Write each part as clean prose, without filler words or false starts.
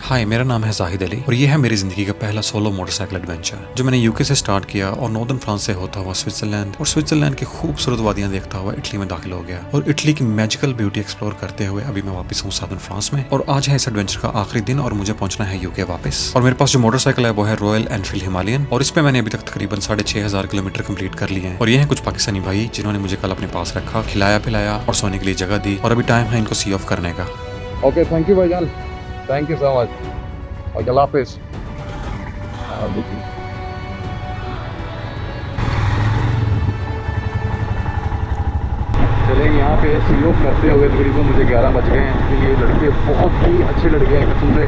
हाय, मेरा नाम है जाहिद अली और ये है मेरी ज़िंदगी का पहला सोलो मोटरसाइकिल एडवेंचर जो मैंने यूके से स्टार्ट किया और नॉर्दर्न फ्रांस से होता हुआ स्विट्जरलैंड और स्विट्जरलैंड की खूबसूरत वादियां देखता हुआ इटली में दाखिल हो गया और इटली की मैजिकल ब्यूटी एक्सप्लोर करते हुए अभी मैं वापस हूँ साउदर्न फ्रांस में और आज है इस एडवेंचर का आखिरी दिन और मुझे पहुंचना है यूके वापस। और मेरे पास जो मोटरसाइकिल है वो है रॉयल एनफील्ड हिमालयन और इस पे मैंने अभी तक तकरीबन 6500 किलोमीटर कंप्लीट कर लिए हैं। और ये हैं कुछ पाकिस्तानी भाई जिन्होंने मुझे कल अपने पास रखा, खिलाया पिलाया और सोने के लिए जगह दी और अभी टाइम है इनको सी ऑफ करने का। ओके, थैंक यू भाईजान, थैंक यू सो मच। और अल्लाह हाफिज़। चले यहाँ पे सी ऑफ करते हुए तकरीबन मुझे 11 बज गए हैं क्योंकि ये लड़के बहुत ही अच्छे लड़के हैं कसम से।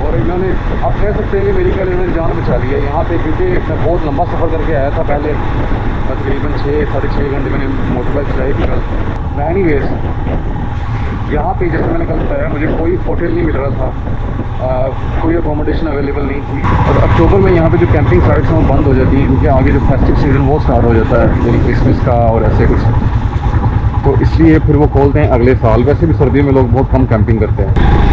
और इन्होंने, आप कह सकते हैं कि मेरी कल इन्होंने जान बचा ली है यहाँ पे, क्योंकि मैं बहुत लंबा सफ़र करके आया था पहले, तकरीबन 6-6.5 घंटे मैंने मोटरबाइक चलाई थी कल। मैं नहीं वेस्ट यहाँ पे, जैसे मैंने कल बताया, मुझे कोई होटल नहीं मिल रहा था, कोई अकोमोडेशन अवेलेबल नहीं थी। और अक्टूबर में यहाँ पे जो कैंपिंग साइट्स हैं वो बंद हो जाती हैं क्योंकि आगे जो फेस्टिव सीज़न वो स्टार्ट हो जाता है, यानी क्रिसमस का और ऐसे कुछ, तो इसलिए फिर वो खोलते हैं अगले साल। वैसे भी सर्दियों में लोग बहुत कम कैंपिंग करते हैं।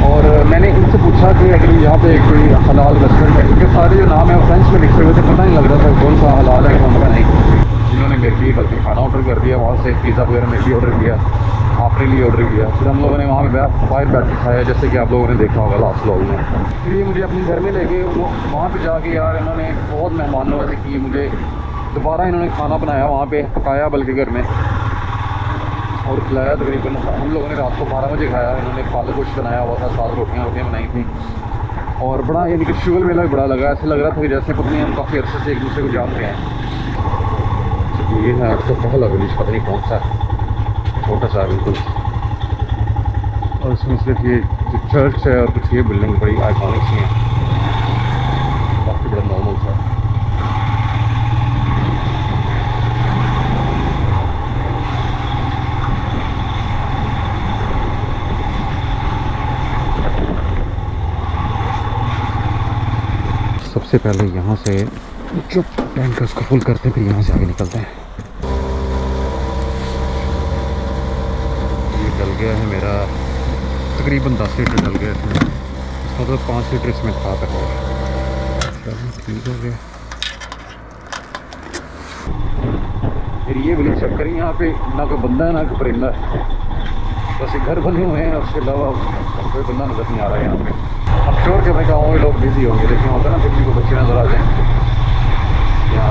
और मैंने इनसे पूछा कि अगर यहाँ पे कोई हलाल रेस्टोरेंट है, क्योंकि सारे जो नाम है वो फ्रेंच में लिखे हुए थे, पता नहीं लग रहा था कौन सा हलाल है कौन सा नहीं। जिन्होंने मेरे लिए बल्कि खाना ऑर्डर कर दिया, वहाँ से पिज़्ज़ा वगैरह मेरे लिए ऑर्डर किया, अपने लिए ऑर्डर किया। फिर हम लोगों ने वहाँ पे फायर बैठ के खाया, जैसे कि आप लोगों ने देखा होगा लास्ट व्लॉग में। फिर ये मुझे अपने घर में ले गए, वहाँ पे जाके यार इन्होंने बहुत मेहमान नवाज़ी की, मुझे दोबारा इन्होंने खाना बनाया, वहाँ पे पकाया बल्कि घर में, और खिलाया। तकरीबन हम लोगों ने रात को 12 बजे खाया। इन्होंने पालक गोश्त बनाया हुआ था, 7 रोटियाँ बनाई थी और बड़ा, यानी कि शुगर मेला भी बड़ा लगा। ऐसे लग रहा था कि जैसे पता नहीं हम काफ़ी अर्से से एक दूसरे को जानते हैं। ये है आपका पहला विलेज, पता नहीं कौन सा, छोटा सा बिल्कुल, और उसमें सिर्फ ये जो चर्च है और कुछ ये बिल्डिंग बड़ी आइकॉनिक सी है, काफ़ी बड़ा नॉर्मल सा। सबसे पहले यहाँ से जो टैंक है उसको फुल करते हैं, फिर यहाँ से आगे निकलते हैं। ये डल गया है मेरा, तकरीबन 10 लीटर डल गया इसमें, इसका मतलब 5 लीटर इसमें था पहले। ठीक हो गया। फिर ये विलेज चेक करें, यहाँ पे ना कोई बंदा है ना कोई परिंदा है, बस ये घर बने हुए हैं, उसके अलावा कोई बंदा नजर नहीं आ रहा है यहाँ पे। अब श्योर के मैं कहूँ लोग बिजी होंगे, लेकिन होता है ना किसी को बच्चे नज़र आ जाएँ या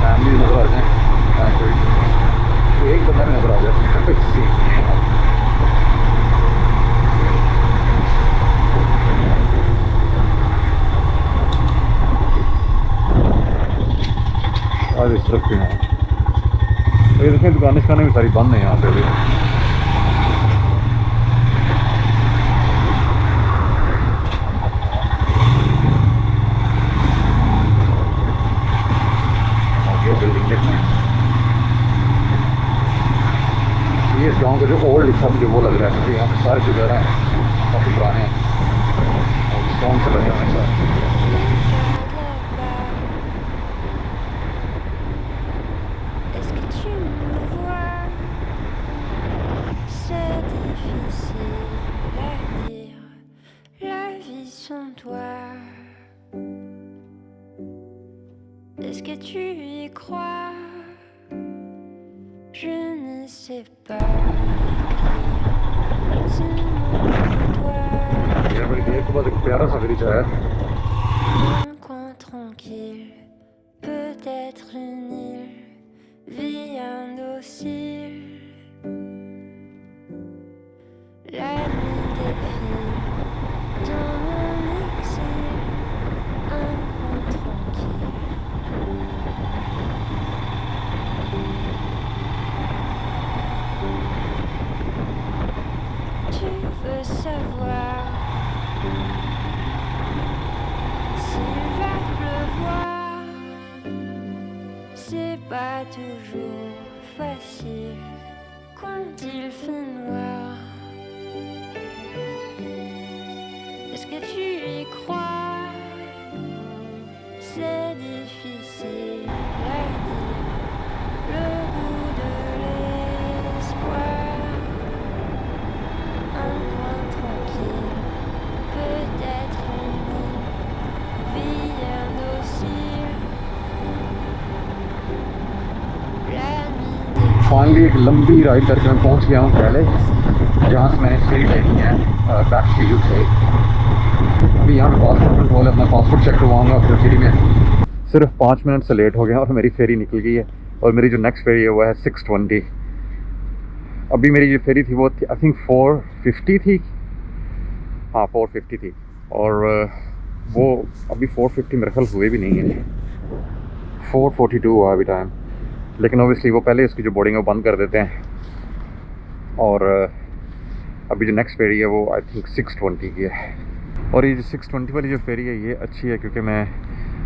फैमिली नज़र आ जाए, कोई एक बंदा नज़र आ जाए। आज इस तरफ भी है, ये देखें दुकानें भी सारी बंद है यहाँ पे भी। बिल्डिंग देखना, ये इस गाँव का जो ओल्ड हिस्सा मुझे वो लग रहा है, क्योंकि यहाँ पे सारे जो घर हैं काफ़ी पुराने हैं और स्टोन से बने हुए हैं सारे। Est-ce que tu y crois? Je ne sais pas écrire ce nom ये बड़ी देर के बाद एक प्यारा सा विलेज आया। Un coin tranquille, peut-être une île, vie indocile. La nuit défile dans mon exil, un coin tranquille. Tu veux savoir s'il va pleuvoir? C'est pas toujours facile quand il fait noir. Est-ce que tu y crois? C'est difficile à dire, le goût de l'espoir. Un coin tranquille, peut-être finally एक लंबी ride करके मैं पहुंच गया हूं पहले, जहां से मैंने फेरी लेनी है बैक टू यूके। अभी यहाँ पे पासपोर्ट कंट्रोल है, अपना पासपोर्ट चेक करवाऊँगा फिर फेरी में। सिर्फ 5 मिनट से लेट हो गया और मेरी फेरी निकल गई है, और मेरी जो नेक्स्ट फेरी है वो है 6:20। अभी मेरी जो फेरी थी वो थी आई थिंक 4:50 थी, हाँ 4:50 थी, और वो अभी 4:50 मेरे ख्याल हुए भी नहीं है, 4:42 हुआ अभी टाइम। लेकिन ऑब्वियसली वो पहले इसकी जो बोर्डिंग है वो बंद कर देते हैं, और अभी जो नेक्स्ट फेरी है वो आई थिंक 6:20 की है। और ये जो 6:20 वाली जो फेरी है ये अच्छी है, क्योंकि मैं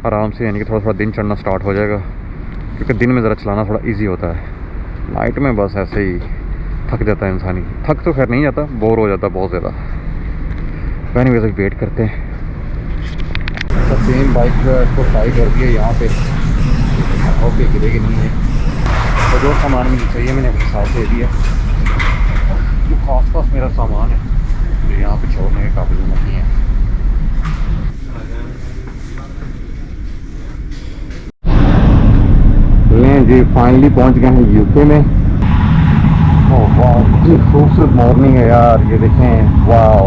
आराम से यानी कि थोड़ा दिन चढ़ना स्टार्ट हो जाएगा, क्योंकि दिन में ज़रा चलाना थोड़ा ईजी होता है। नाइट में बस ऐसे ही थक जाता है इंसान ही, थक तो खैर नहीं जाता, बोर हो जाता बहुत ज़्यादा। मैंने वैसे वेट करते हैं। सेम बाइक को ट्राई कर दिया यहाँ पे, ओके गिरेगी नहीं है। तो जो सामान मुझे चाहिए मैंने अपने साथ दे दिया, जो खास खास मेरा सामान है जो यहाँ पे छोड़ने के काबिल नहीं है। लें जी, फाइनली पहुँच गए हैं यूके में। ओह वाह, कितनी खूबसूरत मॉर्निंग है यार, ये देखें, वाह,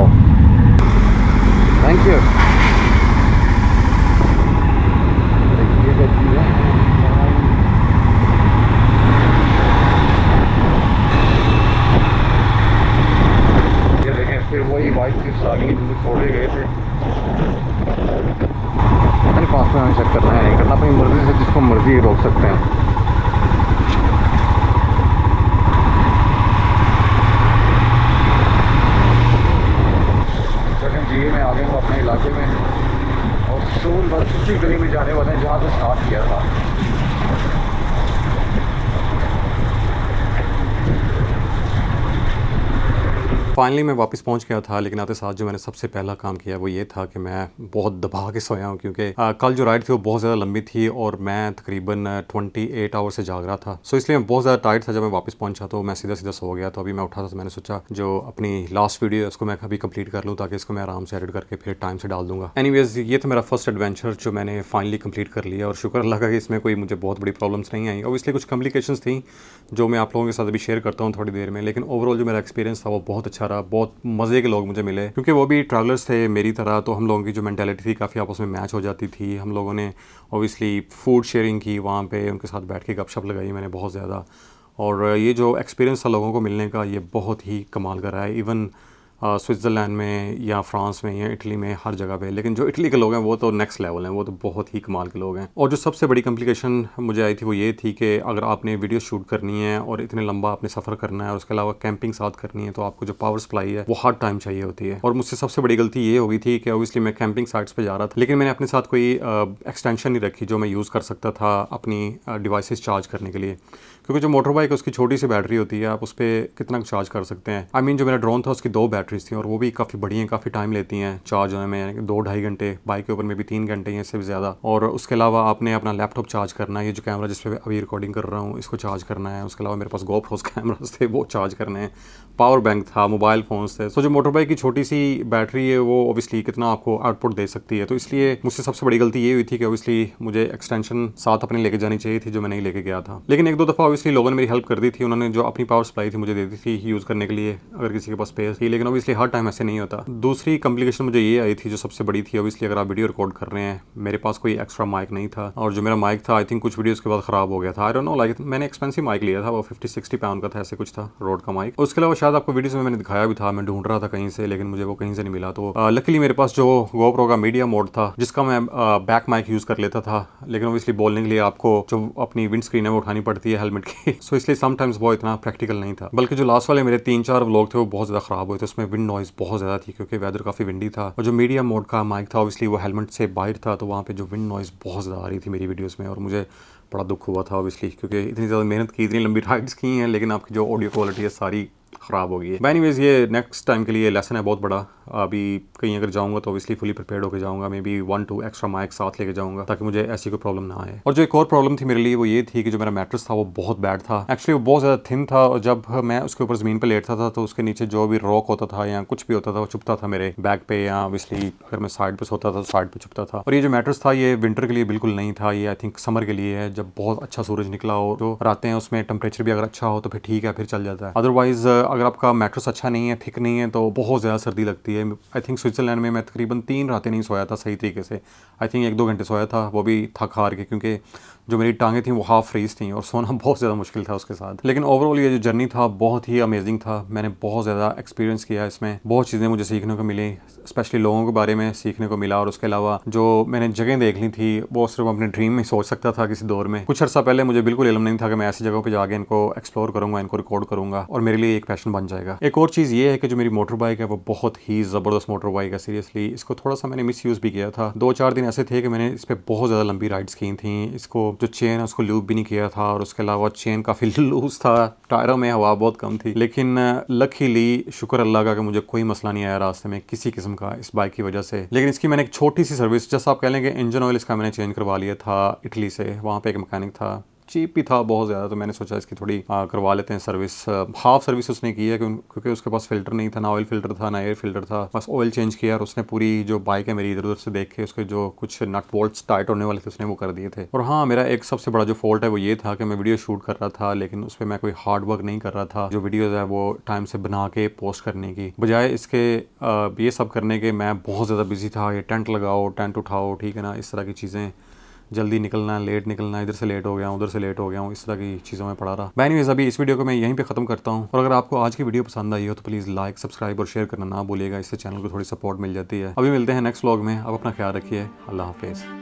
थैंक यू। ये देखें फिर वही बाइक की साली जिनको छोड़े गए थे। मैंने पास में हमें चेक करना है, नहीं करना, अपनी मर्जी से जिसको मर्जी रोक सकते हैं। जी मैं आ गया हूँ अपने इलाके में, और सोन बस उसी गली में जाने वाले हैं जहाँ से स्टार्ट किया था। फाइनली मैं वापस पहुंच गया था, लेकिन आते साथ जो मैंने सबसे पहला काम किया वो ये था कि मैं बहुत दबा के सोया हूँ, क्योंकि कल जो राइड थी वो बहुत ज़्यादा लंबी थी और मैं तकरीबन 28 आवर से जाग रहा था। सो इसलिए मैं बहुत ज़्यादा टायर्ड था। जब मैं वापस पहुंचा तो मैं सीधा सो गया। तो अभी मैं उठा था तो मैंने सोचा जो अपनी लास्ट वीडियो है उसको मैं अभी कंप्लीट कर लूँ, ताकि इसको मैं आराम से एडिट करके फिर टाइम से डाल दूँगा। एनीवेज, ये था मेरा फर्स्ट एडवेंचर जो मैंने फाइनली कंप्लीट कर लिया, और शुक्र अल्लाह का कि इसमें कोई मुझे बहुत बड़ी प्रॉब्लम्स नहीं आई। ऑब्वियसली कुछ कॉम्प्लिकेशंस थी जो मैं आप लोगों के साथ अभी शेयर करता हूँ थोड़ी देर में, लेकिन ओवरऑल जो मेरा एक्सपीरियंस था वो बहुत अच्छा रहा। बहुत मज़े के लोग मुझे मिले, क्योंकि वो भी ट्रैवलर्स थे मेरी तरह, तो हम लोगों की जो मेंटालिटी थी काफ़ी आपस में मैच हो जाती थी। हम लोगों ने ऑब्वियसली फूड शेयरिंग की वहाँ पे, उनके साथ बैठ के गपशप लगाई मैंने बहुत ज़्यादा, और ये जो एक्सपीरियंस था लोगों को मिलने का ये बहुत ही कमाल का रहा है। इवन स्विट्ज़रलैंड में या फ्रांस में या इटली में, हर जगह पे। लेकिन जो इटली के लोग हैं वो तो नेक्स्ट लेवल हैं, वो तो बहुत ही कमाल के लोग हैं। और जो सबसे बड़ी कॉम्प्लिकेशन मुझे आई थी वो ये थी कि अगर आपने वीडियो शूट करनी है और इतने लंबा आपने सफ़र करना है और उसके अलावा कैंपिंग साथ करनी है, तो आपको जो पावर सप्लाई है वो हर टाइम चाहिए होती है। और मुझसे सबसे बड़ी गलती ये हो गई थी कि ऑब्वियसली मैं कैंपिंग साइट्स पर जा रहा था, लेकिन मैंने अपने साथ कोई एक्सटेंशन नहीं रखी जो मैं यूज़ कर सकता था अपनी डिवाइसेस चार्ज करने के लिए, क्योंकि जो मोटर बाइक है उसकी छोटी सी बैटरी होती है, आप उस पर कितना चार्ज कर सकते हैं। आई मीन जो मेरा ड्रोन था उसकी 2 बैटरीज थी, और वो भी काफ़ी बड़ी हैं, काफ़ी टाइम लेती हैं चार्ज होने में, 2-2.5 घंटे, बाइक के ऊपर में भी 3 घंटे या इससे भी ज़्यादा। और उसके अलावा आपने अपना लैपटॉप चार्ज करना है, ये जो कैमरा जिस पे अभी रिकॉर्डिंग कर रहा हूँ इसको चार्ज करना है। उसके अलावा मेरे पास GoPro's कैमरास थे वो चार्ज करने हैं, पावर बैंक था, मोबाइल फ़ोन्स थे। तो जो मोटर बाइक की छोटी सी बैटरी है वो ऑब्वियसली कितना आपको आउटपुट दे सकती है, तो इसलिए मुझसे सबसे बड़ी गलती ये हुई थी कि ऑब्वियसली मुझे एक्सटेंशन साथ अपने लेके जानी चाहिए थी, जो मैं नहीं लेके गया था। लेकिन 1-2 दफ़ा ऑब्वियसली लोगों ने मेरी हेल्प कर दी थी, उन्होंने जो अपनी पावर सप्लाई थी मुझे दे दी थी यूज़ करने के लिए अगर किसी के पास स्पेस थी, लेकिन ऑब्वियसली हर टाइम ऐसे नहीं होता। दूसरी कॉम्प्लिकेशन मुझे ये आई थी जो सबसे बड़ी थी, ऑब्वियसली अगर आप वीडियो रिकॉर्ड कर रहे हैं, मेरे पास कोई एक्स्ट्रा माइक नहीं था, और जो मेरा माइक था आई थिंक कुछ वीडियोस के बाद ख़राब हो गया था। आई डोंट नो, लाइक मैंने एक्सपेंसिव माइक लिया था, वो 50-60 पाउंड का था, ऐसे कुछ था रोड का माइक। उसके अलावा शायद आपको वीडियोस में मैंने दिखाया भी था, मैं ढूंढ रहा था कहीं से, लेकिन मुझे वो कहीं से नहीं मिला। तो लकीली मेरे पास जो GoPro का मीडिया मोड था जिसका मैं बैक माइक यूज़ कर लेता था, लेकिन ऑब्वियसली बोलने के लिए आपको जो अपनी विंड स्क्रीन है वो उठानी पड़ती है हेलमेट की, सो इसलिए समटाइम्स वो इतना प्रैक्टिकल नहीं था। बल्कि जो लास्ट वाले मेरे 3-4 व्लॉग थे वो बहुत ज़्यादा ख़राब हुए थे, उसमें विंड नॉइज़ बहुत ज़्यादा थी क्योंकि वेदर काफ़ी विंडी था, और जो मीडिया मोड का माइक था ऑब्वियसली वो हेलमेट से बाहर था, तो वहाँ पे जो विंड नॉइज़ बहुत ज़्यादा आ रही थी मेरी वीडियोस में, और मुझे बड़ा दुख हुआ था ऑब्वियसली, क्योंकि इतनी ज़्यादा मेहनत की, इतनी लंबी राइड्स की हैं, लेकिन आपकी जो ऑडियो क्वालिटी है सारी ख़राब हो गई है। एनीवेज ये नेक्स्ट टाइम के लिए लेसन है बहुत बड़ा। अभी कहीं अगर जाऊंगा तो ऑब्वियसली फुली प्रिपेयर्ड होकर जाऊंगा, मे बी 1-2 एक्स्ट्रा माइक साथ लेके जाऊंगा ताकि मुझे ऐसी कोई प्रॉब्लम ना आए। और जो एक और प्रॉब्लम थी मेरे लिए वो ये थी कि जो मेरा मैट्रेस था वो बहुत बैड था। एक्चुअली वो बहुत ज़्यादा थिन था और जब मैं उसके ऊपर ज़मीन पर लेटता था तो उसके नीचे जो भी रॉक होता था या कुछ भी होता था वो चुभता था मेरे बैक पे, या ऑब्वियसली अगर मैं साइड पे सोता था तो साइड पे चुभता था। और ये जो मैट्रेस था ये विंटर के लिए बिल्कुल नहीं था, ये आई थिंक समर के लिए है, जब बहुत अच्छा सूरज निकला हो, जो रातें हैं उसमें टेम्परेचर भी अगर अच्छा हो तो फिर ठीक है, फिर चल जाता है। अदरवाइज अगर आपका मैट्रेस अच्छा नहीं है, थिक नहीं है, तो बहुत ज़्यादा सर्दी लगती है। आई थिंक स्विट्ज़रलैंड में मैं तकरीबन 3 रातें नहीं सोया था सही तरीके से। आई थिंक 1-2 घंटे सोया था, वो भी थक हार के, क्योंकि जो मेरी टांगें थी वो हाफ फ्रीज थी और सोना बहुत ज़्यादा मुश्किल था उसके साथ। लेकिन ओवरऑल ये जो जर्नी था बहुत ही अमेजिंग था। मैंने बहुत ज़्यादा एक्सपीरियंस किया इसमें, बहुत चीज़ें मुझे सीखने को मिली, स्पेशली लोगों के बारे में सीखने को मिला। और उसके अलावा जो मैंने जगह देख ली थी वो सिर्फ अपने ड्रीम में सोच सकता था किसी दौर में। कुछ अर्सा पहले मुझे बिल्कुल इल्म नहीं था कि मैं ऐसी जगहों पर जाके इनको एक्सप्लोर करूँगा, इनको रिकॉर्ड करूँगा और मेरे लिए एक पैशन बन जाएगा। एक और चीज़ ये है कि जो मेरी मोटर बाइक है वो बहुत ही ज़बरदस्त मोटर बाइक है। सीरियसली इसको थोड़ा सा मैंने मिस यूज़ भी किया था। 2-4 दिन ऐसे थे कि मैंने इस पर बहुत ज़्यादा लंबी राइड्स की थी। इसको जो चेन है उसको लूप भी नहीं किया था और उसके अलावा चेन काफ़ी लूज था, टायरों में हवा बहुत कम थी। लेकिन लकीली शुक्र अल्लाह का कि मुझे कोई मसला नहीं आया रास्ते में किसी किस्म का इस बाइक की वजह से। लेकिन इसकी मैंने एक छोटी सी सर्विस, जैसा आप कह लेंगे इंजन ऑयल इसका मैंने चेंज करवा लिया था इटली से। वहाँ पे एक मैकेनिक था, चीप भी था बहुत ज़्यादा, तो मैंने सोचा इसकी थोड़ी करवा लेते हैं सर्विस। हाफ सर्विस उसने की है क्योंकि उसके पास फ़िल्टर नहीं था, ना ऑयल फ़िल्टर था ना एयर फ़िल्टर था, बस ऑयल चेंज किया। और उसने पूरी जो बाइक है मेरी इधर उधर से देख के उसके जो कुछ नट बोल्ट्स टाइट होने वाले थे उसने वो कर दिए थे। और हाँ, मेरा एक सबसे बड़ा जो फॉल्ट है वो ये था कि मैं वीडियो शूट कर रहा था लेकिन उस पर मैं कोई हार्ड वर्क नहीं कर रहा था। जो वीडियोज़ है वो टाइम से बना के पोस्ट करने की बजाय इसके ये सब करने के मैं बहुत ज़्यादा बिजी था। ये टेंट लगाओ, टेंट उठाओ, ठीक है ना, इस तरह की चीज़ें, जल्दी निकलना, लेट निकलना, इधर से लेट हो गया हूँ, उधर से लेट हो गया हूँ, इस तरह की चीज़ों में पड़ा रहा। एनीवेज अभी इस वीडियो को मैं यहीं पे ख़त्म करता हूँ। और अगर आपको आज की वीडियो पसंद आई हो तो प्लीज़ लाइक, सब्सक्राइब और शेयर करना ना भूलिएगा, इससे चैनल को थोड़ी सपोर्ट मिल जाती है। अभी मिलते हैं नेक्स्ट व्लॉग में। अब अपना ख्याल रखिए। अल्लाह हाफिज़।